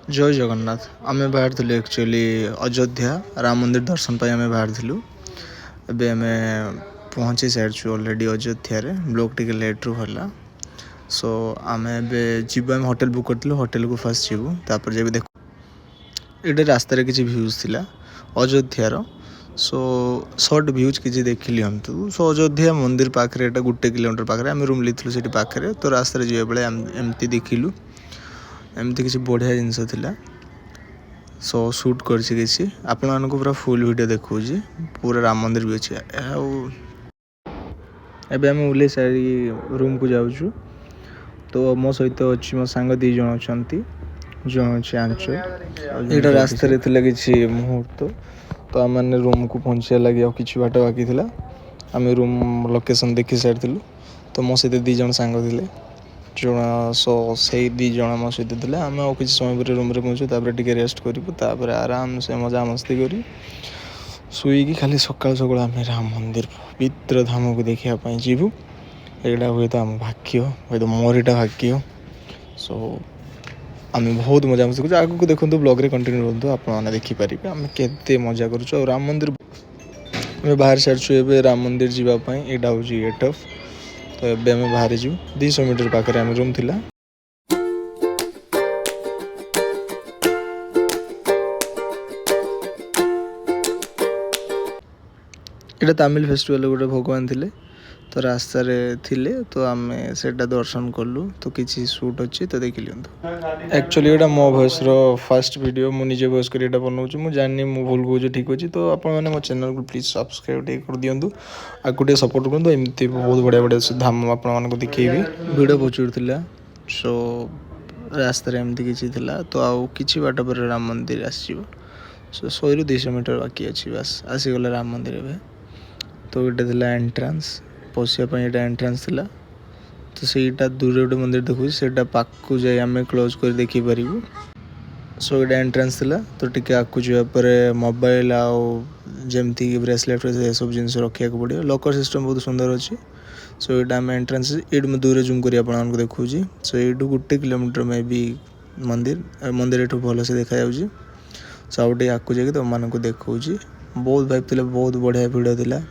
जय जगन्नाथ आमे बाहर थिलु एक्चुअली अयोध्या राम मंदिर दर्शन पाई आमे बाहर थिलु एबे आमे पहुँची सारिछु ऑलरेडी अयोध्या रे ब्लॉग टिके लेट रु होला सो आमे एबे जीबु आमे होटल बुक करथिलु होटल को फर्स्ट जीबु तापर जेबे देखु एडे रास्ता रे किछि व्यूज थिला अयोध्या रो सो शॉर्ट व्यूज किछि देखिली हमतु सो अयोध्या मंदिर पाखरे एटा 1 किलोमीटर पाखरे आमे रूम लिथिलु सेठी पाखरे तो रास्ता रे जेबे बेले एमती देखिलु एमती किसी बढ़िया जिनस थिला सो शूट करछि किछि आपण मानको पूरा फुल वीडियो देखौछि पूरा राम मंदिर भी अछि एबे हम उले सारी रूम को जाउछु तो मो सहित अछि मो संग दी जण अछंती जण अछि आंचो एटा रास्ता रे थिला किछि मुहूर्त तो हमने रूम को पहुंचे लागि आ किछि बाट बाकी थिला हमें रूम लोकेशन देखि सारथिलु तो मो सहित दी जण संग थिले जण सो से दी जण मो सहित थिले आमे आ किछि समय पर रूम रे पहुंचु तापर टिके रेस्ट करिबु तापर आराम से मजा मस्ती करी सुई की खाली सकाळ सकाळ आमे राम मंदिर पवित्र धाम को देखिया पई जीवु एडा होय तो हम भाग्य होय तो मोरटा भाग्य सो आमे बहुत मजा मस्ती करू आगु को देखंतु ब्लॉग रे कंटिन्यू करंतु आपण माने देखि परिबे आमे केते मजा करूछु राम मंदिर आमे बाहर छाड़छु एबे राम मंदिर जीवा पई एडा होजी गेट ऑफ तो एबे आमे बाहर जीव 200 मीटर पाखरे आमे रूम थिला एटा तमिल फेस्टिवल गोटे भगवान थिले तो रास्ता रे थिले तो आमे सेटा दर्शन करलु तो किछि शूट अछि तो देखि लियंतु एक्चुअली एटा मो वॉइस रो फर्स्ट वीडियो मु निजे वॉइस करी एटा बनौछु मु जाननी मु भूल को ठीक अछि तो आपण माने मो चैनल को प्लीज सब्सक्राइब टे कर दियंतु आ गुटे सपोर्ट करंतु एमती बहुत बढ़िया बढ़िया धाम आपण माने को दिखेबी वीडियो पचुर थिला सो रास्ता रे एमती किछि थिला तो आ किछि बाट पर राम मंदिर आसीबो सो 100 ରୁ 200 मीटर बाकी अछि बस आसी गला राम मंदिर एबे तो ये थिला एंट्रेंस पसिया पई एटा एंट्रेंस थिला तो सेटा दूर गोटे मंदिर देखु सेटा पाकु जाय आमे क्लोज कर देखि परिबु सो एटा एंट्रेंस थिला तो टिके आकु जिया परे मोबाइल आ जेमती ब्रेसलेट ए सब जिंस रखिया को पड़ियो लॉकर सिस्टम बहुत सुंदर अछि सो एटा आमे एंट्रेंस एड में दूर जूम करी आपण को देखुजी सो एडु 1 किलोमीटर में भी मंदिर एठु भलो से देखा जाउजी सबटे आकु जाके तो मान को देखौजी बहुत भाई थिला बहुत बढ़िया वीडियो थिला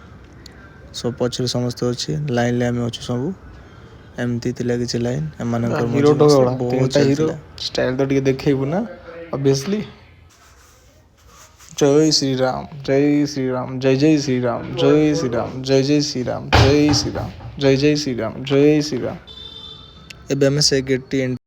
सब पछर समस्त अछि लाइन ले आमे अछि सब एमती थिला कि लाइन एमानकर हीरो डोगड़ा बहुत हीरो स्टाइल तो टिके देखैबु ना ऑब्वियसली जय श्री राम जय श्री राम जय जय श्री राम जय श्री राम जय जय श्री राम जय श्री राम जय जय श्री राम जय श्री राम एबे हमें से गेट एंट्री